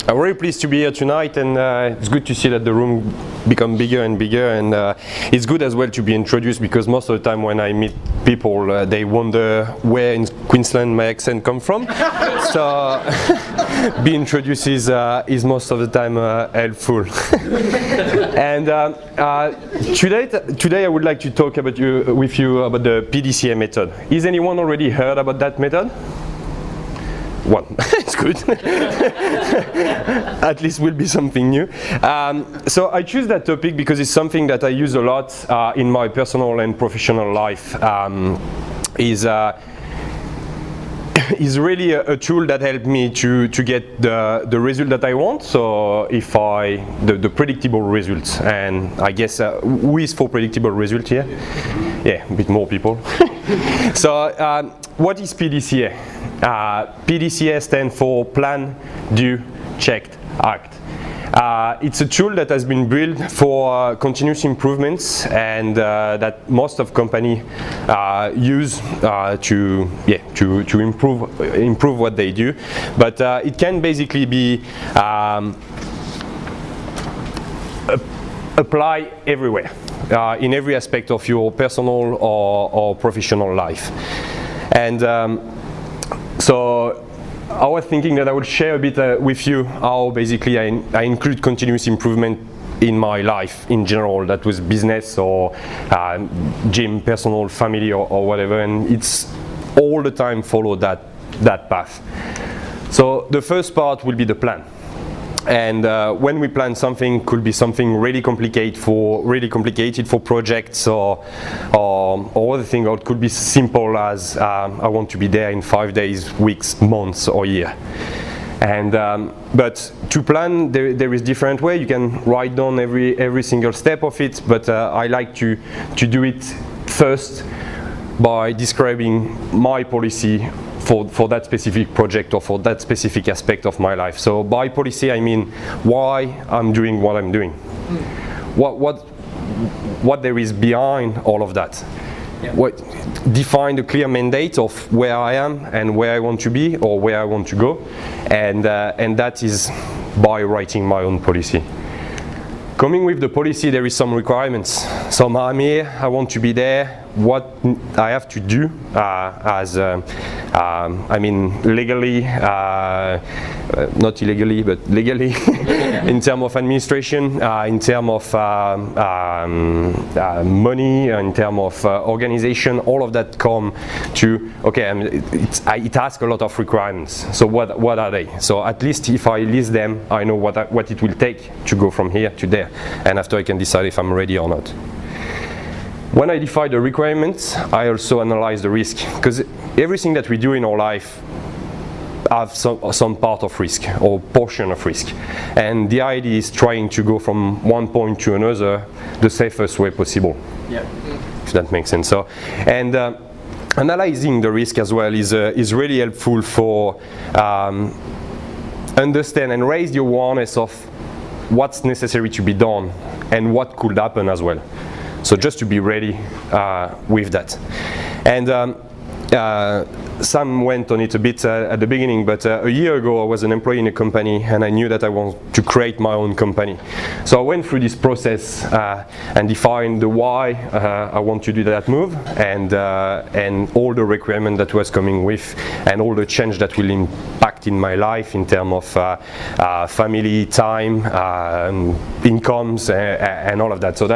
I'm very pleased to be here tonight, and it's good to see that the room become bigger and bigger, and it's good as well to be introduced, because most of the time when I meet people, they wonder where in Queensland my accent come from. So being introduced is most of the time helpful. And today I would like to talk with you about the PDCA method. Is anyone already heard about that method? One. It's good. At least will be something new. So I choose that topic because it's something that I use a lot in my personal and professional life. Is really a tool that helped me to get the result that I want. So the predictable results, and I guess who is for predictable result here? Yeah, a bit more people. So what is PDCA? PDCA stands for Plan, Do, Check, Act. It's a tool that has been built for continuous improvements, and that most of companies use to improve what they do. But it can basically be apply everywhere, in every aspect of your personal or professional life. And so I was thinking that I would share a bit with you how basically I include continuous improvement in my life in general. That was business or gym, personal, family, or whatever, and it's all the time follow that path. So the first part will be the plan. And when we plan something, could be something really complicated for projects or other thing, or it could be simple as I want to be there in 5 days, weeks, months, or year. And but to plan, there is different way. You can write down every single step of it, but I like to do it first by describing my policy for that specific project or for that specific aspect of my life. So by policy I mean why I'm doing what I'm doing. What there is behind all of that. Yeah. Define the clear mandate of where I am and where I want to be or where I want to go, and that is by writing my own policy. Coming with the policy, there is some requirements. So I'm here, I want to be there. What I have to do legally, not illegally, but legally, in terms of administration, in terms of money, in terms of organization, all of that come to, okay, it asks a lot of requirements. So what are they? So at least if I list them, I know what it will take to go from here to there, and after I can decide if I'm ready or not. When I define the requirements, I also analyze the risk, because everything that we do in our life have some part of risk or portion of risk, and the idea is trying to go from one point to another the safest way possible. Yeah. If that makes sense. So, and analyzing the risk as well is really helpful for understand and raise the awareness of what's necessary to be done and what could happen as well. So just to be ready with that. And Sam went on it a bit at the beginning, but a year ago I was an employee in a company, and I knew that I wanted to create my own company. So I went through this process and defined the why I want to do that move, and all the requirement that was coming with, and all the change that will impact in my life in terms of family, time, incomes, and all of that. So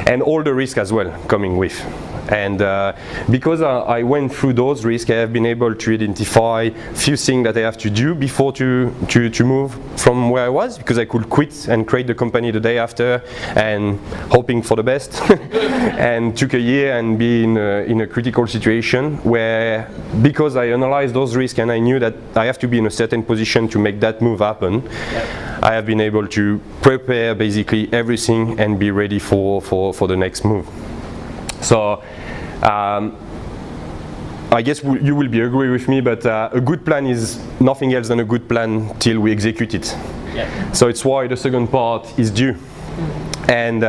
and all the risk as well coming with. And because I went through those risks, I have been able to identify a few things that I have to do before to move from where I was, because I could quit and create the company the day after and hoping for the best. And took a year and be in a critical situation where, because I analyzed those risks and I knew that I have to be in a certain position to make that move happen, I have been able to prepare basically everything and be ready for the next move. So I guess you will be agree with me, but a good plan is nothing else than a good plan till we execute it. Yeah. So it's why the second part is do. And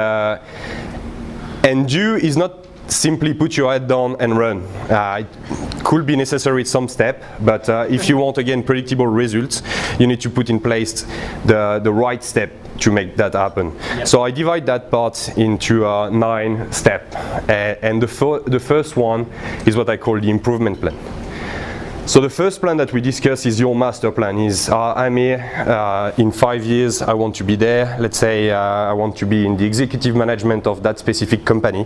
do is not simply put your head down and run. It could be necessary at some step, but if you want, again, predictable results, you need to put in place the right step to make that happen. Yep. So I divide that part into 9 steps, and the first one is what I call the improvement plan. So the first plan that we discuss is your master plan. I'm here, in 5 years I want to be there. Let's say I want to be in the executive management of that specific company.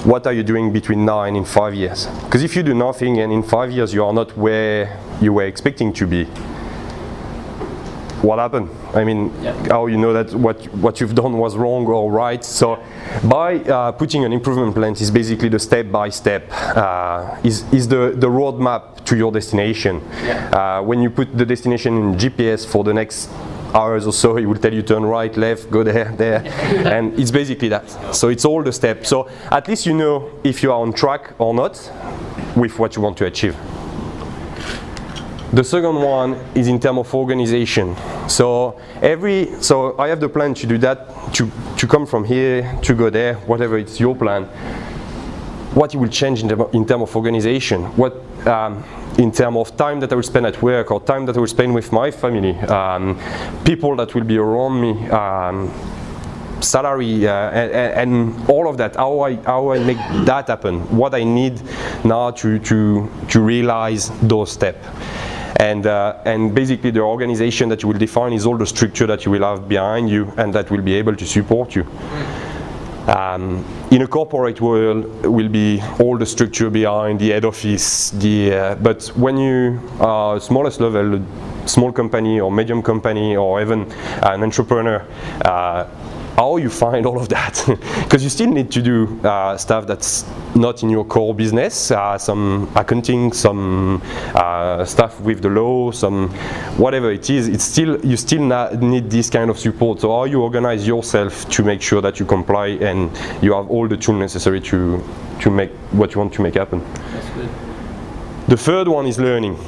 What are you doing between now and in 5 years? Because if you do nothing and in 5 years you are not where you were expecting to be, what happened? I mean, how you know that what you've done was wrong or right? So by putting an improvement plan is basically the step-by-step, is the roadmap to your destination. When you put the destination in GPS for the next hours or so, it will tell you turn right, left, go there, and it's basically that. So it's all the steps. So at least you know if you are on track or not with what you want to achieve. The second one is in terms of organization. So I have the plan to do that, to come from here, to go there, whatever it's your plan. What it will change in terms of organization, what in terms of time that I will spend at work or time that I will spend with my family, people that will be around me, salary, and all of that, how I make that happen, what I need now to realize those steps. And basically the organization that you will define is all the structure that you will have behind you and that will be able to support you. In a corporate world will be all the structure behind the head office, but when you are smallest level, a small company or medium company or even an entrepreneur, how you find all of that? Because you still need to do stuff that's not in your core business, some accounting, some stuff with the law, some whatever it is. You still need this kind of support. So how you organize yourself to make sure that you comply and you have all the tools necessary to make what you want to make happen. That's good. The third one is learning.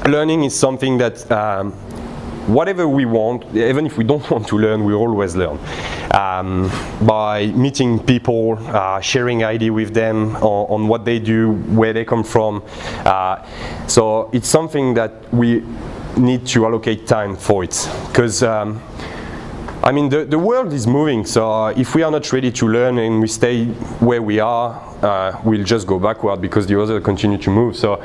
Learning is something that whatever we want, even if we don't want to learn, we always learn. By meeting people, sharing ideas with them on what they do, where they come from. So it's something that we need to allocate time for it. Because I mean, the world is moving, so if we are not ready to learn and we stay where we are, we'll just go backward because the others continue to move. So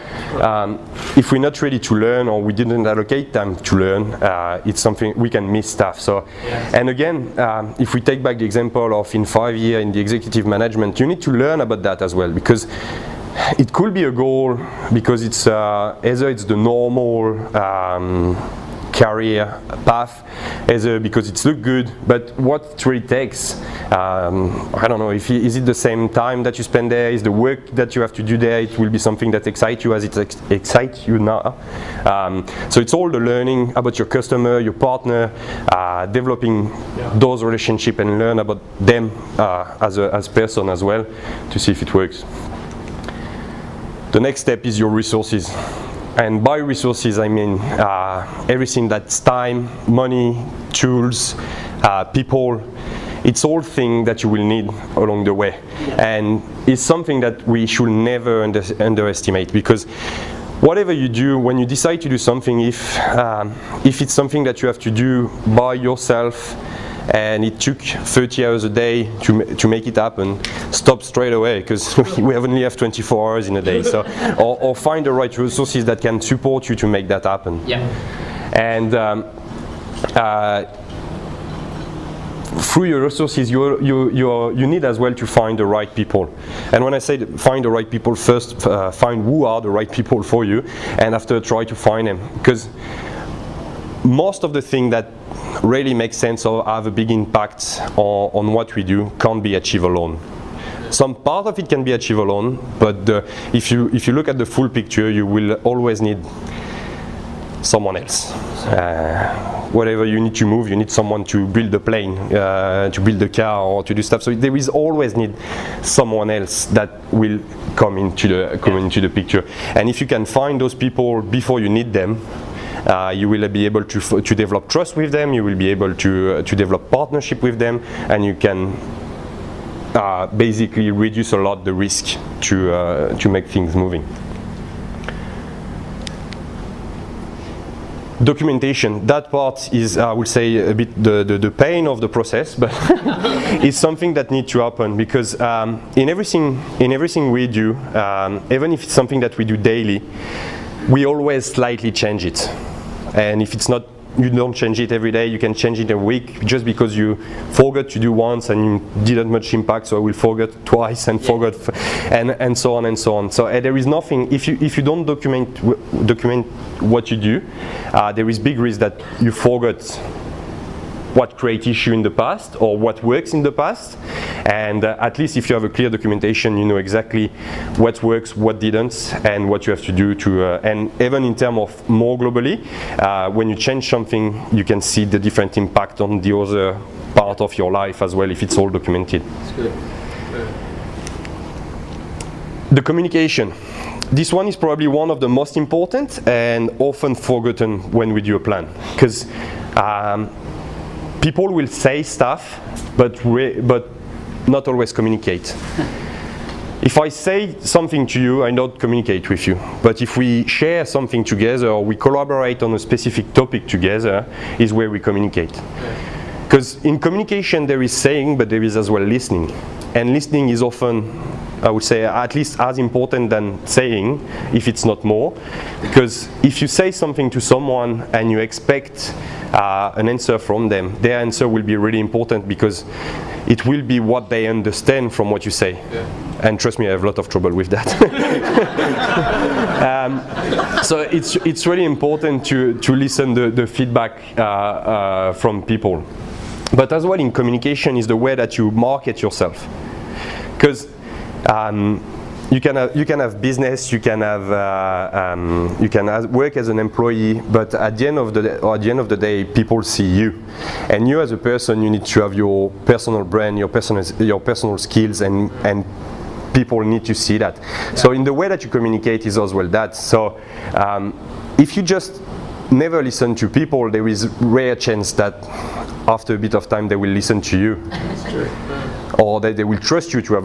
if we're not ready to learn or we didn't allocate time to learn, it's something we can miss stuff. So, and again, if we take back the example of in 5 years in the executive management, you need to learn about that as well, because it could be a goal because it's either it's the normal career path, either because it's look good, but what it really takes, I don't know, is it the same time that you spend there, is the work that you have to do there, it will be something that excites you as it excites you now. So it's all the learning about your customer, your partner, developing those relationships and learn about them as person as well to see if it works. The next step is your resources. And by resources, I mean everything that's time, money, tools, people. It's all things that you will need along the way. And it's something that we should never underestimate, because whatever you do, when you decide to do something, if it's something that you have to do by yourself, and it took 30 hours a day to make it happen, stop straight away, because we only have 24 hours in a day. So, or find the right resources that can support you to make that happen. Yeah. And through your resources, you need as well to find the right people. And when I say find the right people, first find who are the right people for you, and after try to find them. Because most of the things that really make sense or have a big impact on what we do can't be achieved alone. Some part of it can be achieved alone, but if you look at the full picture, you will always need someone else. Whatever you need to move, you need someone to build the plane, to build the car, or to do stuff. So there is always need someone else that will come into the picture. And if you can find those people before you need them, you will be able to develop trust with them, you will be able to develop partnership with them, and you can basically reduce a lot the risk to make things moving. Documentation, that part is, I would say, a bit the pain of the process, but it's something that needs to happen, because in everything we do, even if it's something that we do daily, we always slightly change it. And if it's not, you don't change it every day, you can change it a week, just because you forgot to do once and you didn't much impact, so I will forget twice and forget, and so on and so on. So there is nothing, if you don't document what you do, there is big risk that you forgot what create issue in the past or what works in the past. And at least if you have a clear documentation, you know exactly what works, what didn't, and what you have to do to, and even in terms of more globally, when you change something, you can see the different impact on the other part of your life as well, if it's all documented. That's good. The communication. This one is probably one of the most important and often forgotten when we do a plan, because people will say stuff, but not always communicate. If I say something to you, I don't communicate with you. But if we share something together, or we collaborate on a specific topic together, is where we communicate. Because in communication there is saying, but there is as well listening. And listening is often, I would say, at least as important than saying, if it's not more. Because if you say something to someone and you expect an answer from them, their answer will be really important, because it will be what they understand from what you say. Yeah. And trust me, I have a lot of trouble with that. So it's really important to listen the feedback from people. But as well in communication is the way that you market yourself. Because you can have business, you can work as an employee, but at the end of the day, people see you, and you as a person, you need to have your personal brand, your personal skills, and people need to see that. Yeah. So in the way that you communicate is as well that. So if you just never listen to people, there is rare chance that after a bit of time they will listen to you. That's true. Or that they will trust you to have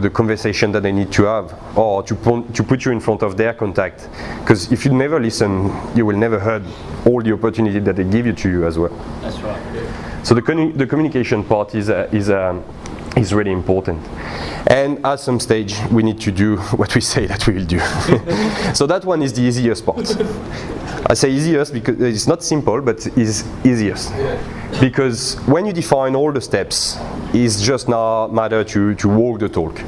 the conversation that they need to have, or to put you in front of their contact. Because if you never listen, you will never heard all the opportunity that they give you as well. That's right. Yeah. So the communication part is really important. And at some stage, we need to do what we say that we will do. So that one is the easiest part. I say easiest because it's not simple, but it's easiest. Yeah. Because when you define all the steps, it's just now matter to walk the talk.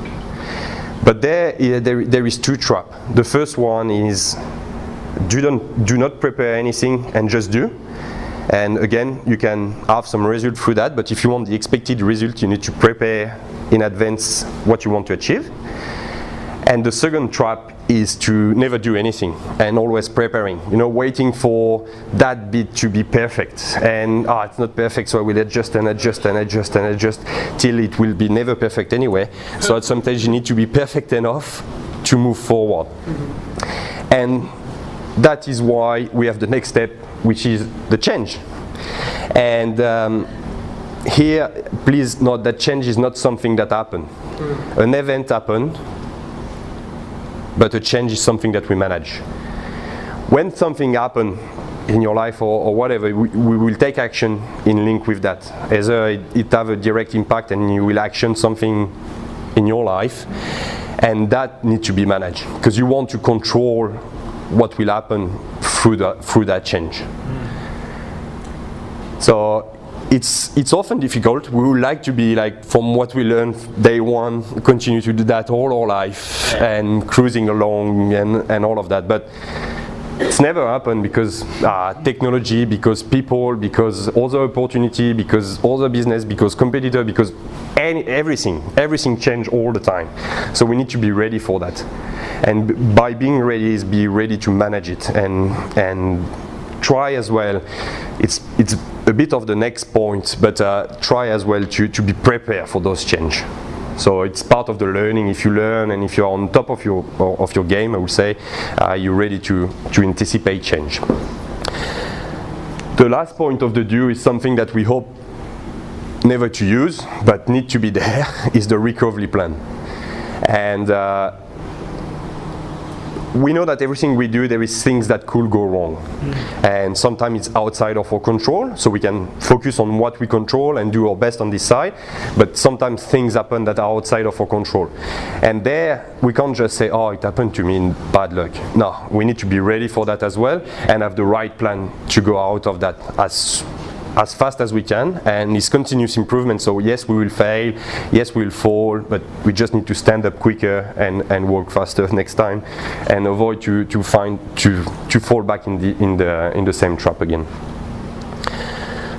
But there is two traps. The first one is do not prepare anything and just do. And again, you can have some result through that, but if you want the expected result, you need to prepare in advance what you want to achieve. And the second trap is to never do anything and always preparing, waiting for that bit to be perfect. And it's not perfect, so I will adjust and adjust and adjust and adjust till it will be never perfect anyway. So at some stage you need to be perfect enough to move forward. Mm-hmm. And that is why we have the next step, which is the change. And here, please note that change is not something that happened. An event happened, but a change is something that we manage. When something happens in your life or whatever, we will take action in link with that. Either it have a direct impact and you will action something in your life, and that needs to be managed, because you want to control what will happen through that change. So it's often difficult. We would like to be like, from what we learned day one, continue to do that all our life and cruising along and all of that. But it's never happened, because technology, because people, because other opportunity, because other business, because competitor, because everything change all the time. So we need to be ready for that. And by being ready is be ready to manage it and try as well. It's a bit of the next point, but try as well to be prepared for those change. So it's part of the learning. If you learn and if you're on top of your game, I would say, you're ready to anticipate change. The last point of the do is something that we hope never to use, but need to be there, is the recovery plan. And we know that everything we do, there is things that could go wrong. And sometimes it's outside of our control, so we can focus on what we control and do our best on this side, but sometimes things happen that are outside of our control. And there, we can't just say, oh, it happened to me in bad luck. No, we need to be ready for that as well, and have the right plan to go out of that as fast as we can. And it's continuous improvement, so yes, we will fail, yes, we will fall, but we just need to stand up quicker and work faster next time, and avoid to fall back in the same trap again.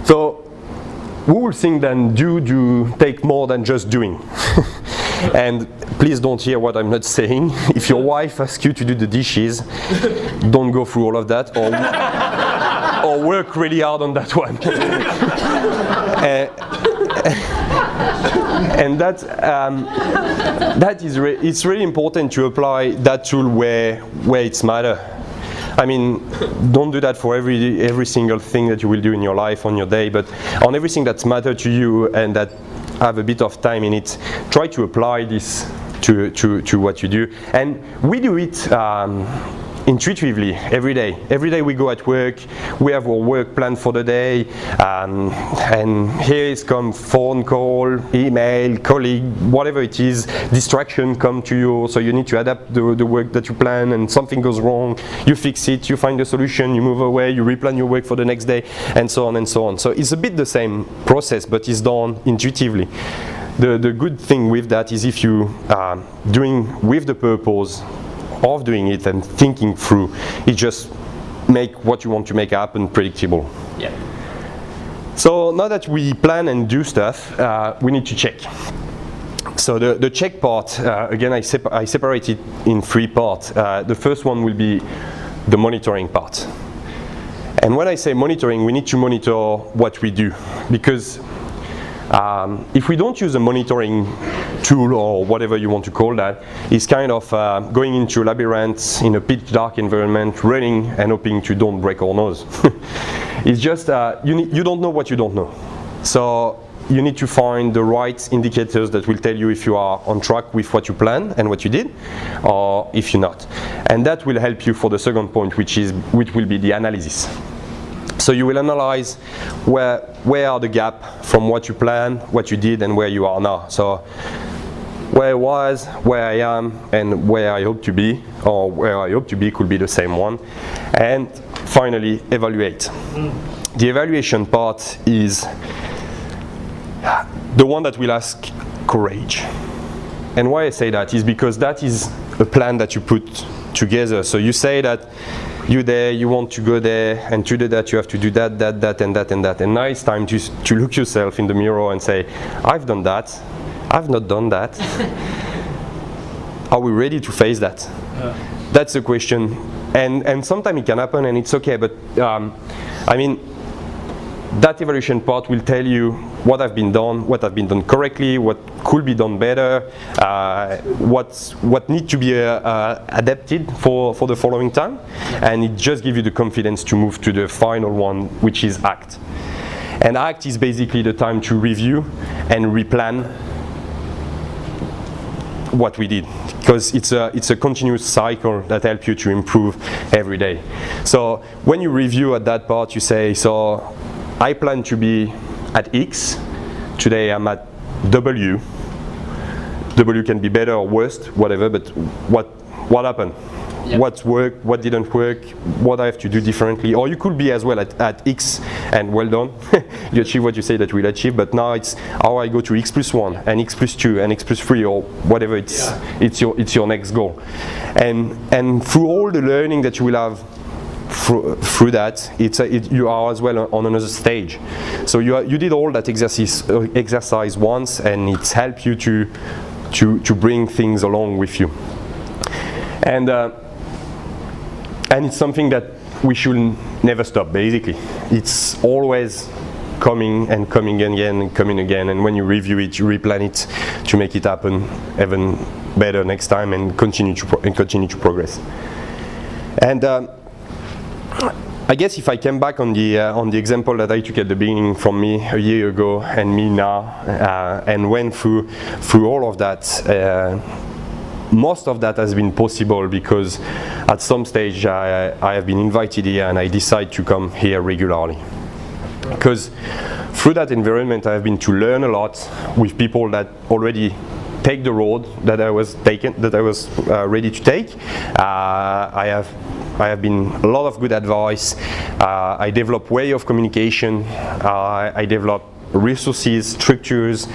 So we will think then, do take more than just doing. And please don't hear what I'm not saying. If your wife asks you to do the dishes, don't go through all of that, or work really hard on that one. And that is it's really important to apply that tool where it's matter. I mean, don't do that for every single thing that you will do in your life, on your day, but on everything that's matter to you and that have a bit of time in it, try to apply this to what you do. And we do it intuitively every day. Every day we go at work, we have our work plan for the day, and here is come phone call, email, colleague, whatever it is, distraction come to you, so you need to adapt the work that you plan, and something goes wrong, you fix it, you find a solution, you move away, you replan your work for the next day, and so on and so on. So it's a bit the same process, but it's done intuitively. The good thing with that is if you doing with the purpose of doing it and thinking through, it just make what you want to make happen predictable. Yeah. So now that we plan and do stuff, we need to check. So the check part, again, I separate it in three parts. The first one will be the monitoring part. And when I say monitoring, we need to monitor what we do, because if we don't use a monitoring tool, or whatever you want to call that, it's kind of going into a labyrinth in a pitch dark environment, running and hoping to don't break our nose. It's just you don't know what you don't know. So you need to find the right indicators that will tell you if you are on track with what you planned and what you did, or if you're not. And that will help you for the second point, which will be the analysis. So you will analyze where are the gap from what you planned, what you did, and where you are now. So where I was, where I am, and where I hope to be, or where I hope to be could be the same one. And finally, evaluate. The evaluation part is the one that will ask courage. And why I say that is because that is a plan that you put together. So you say that you're there, you want to go there, and to do that you have to do that, and that, and that. And now it's time to look yourself in the mirror and say, I've done that, I've not done that. Are we ready to face that? That's the question. And sometimes it can happen and it's okay, but I mean, that evaluation part will tell you what have been done correctly, what could be done better, what needs to be adapted for the following time, and it just gives you the confidence to move to the final one, which is act. And act is basically the time to review and replan what we did, because it's a continuous cycle that helps you to improve every day. So when you review at that part, you say, so I plan to be at X, today I'm at W. W can be better or worse, whatever, but what happened? Yep. What worked, what didn't work, what I have to do differently. Or you could be as well at X and well done, you achieve what you say that you will achieve, but now it's how I go to X plus 1 and X plus 2 and X plus 3 or whatever it's your next goal. And through all the learning that you will have through that, you are as well on another stage. So you did all that exercise once, and it's helped you to bring things along with you. And it's something that we should never stop, basically. It's always coming and coming again and coming again, and when you review it, you replan it to make it happen even better next time and continue to progress. And I guess if I came back on the example that I took at the beginning from me a year ago and me now, and went through all of that, most of that has been possible because at some stage I have been invited here and I decide to come here regularly. Because through that environment I have been to learn a lot with people that already take the road that I was ready to take. I have been a lot of good advice. I develop way of communication. I develop resources, structures,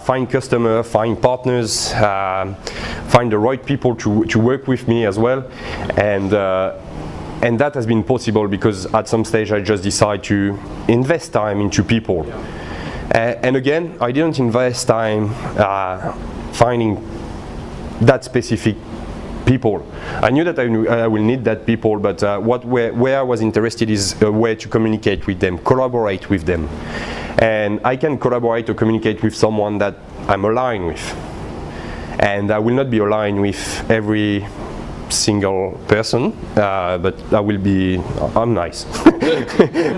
find customer, find partners, find the right people to work with me as well. And that has been possible because at some stage I just decided to invest time into people. And again, I didn't invest time finding that specific people. I knew that I will need that people, but where I was interested is a way to communicate with them, collaborate with them. And I can collaborate or communicate with someone that I'm aligned with. And I will not be aligned with every single person, but I'm nice.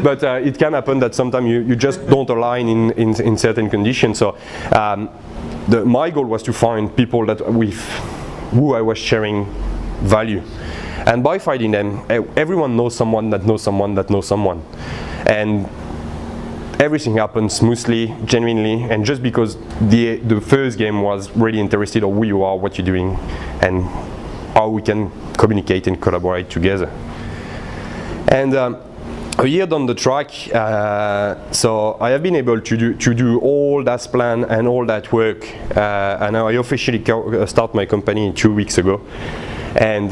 But it can happen that sometimes you just don't align in certain conditions. So my goal was to find people with who I was sharing value. And by finding them, everyone knows someone that knows someone that knows someone. And everything happens smoothly, genuinely, and just because the first game was really interested in who you are, what you're doing, and how we can communicate and collaborate together. And a year down the track, so I have been able to do all that plan and all that work, and I officially start my company 2 weeks ago. And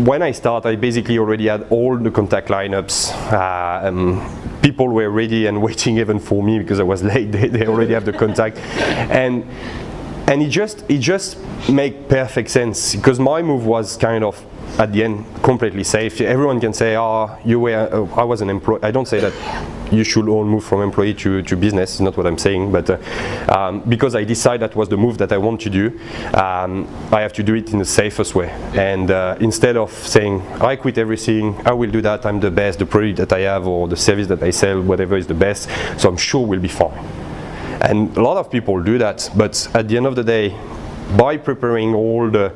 when I start, I basically already had all the contact lineups. People were ready and waiting even for me because I was late. They already have the contact, and it just made perfect sense because my move was kind of at the end completely safe. Everyone can say, I was an employee. I don't say that you should all move from employee to business. It's not what I'm saying, but because I decided that was the move that I want to do, I have to do it in the safest way. And instead of saying, I quit everything, I will do that, I'm the best, the product that I have or the service that I sell, whatever is the best, so I'm sure we'll be fine. And a lot of people do that, but at the end of the day, by preparing all the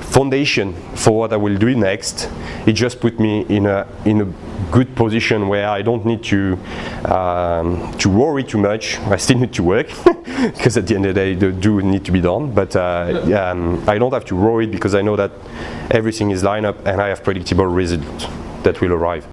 foundation for what I will do next, it just put me in a good position where I don't need to worry too much. I still need to work because at the end of the day, they do need to be done. But I don't have to worry because I know that everything is lined up and I have predictable results that will arrive.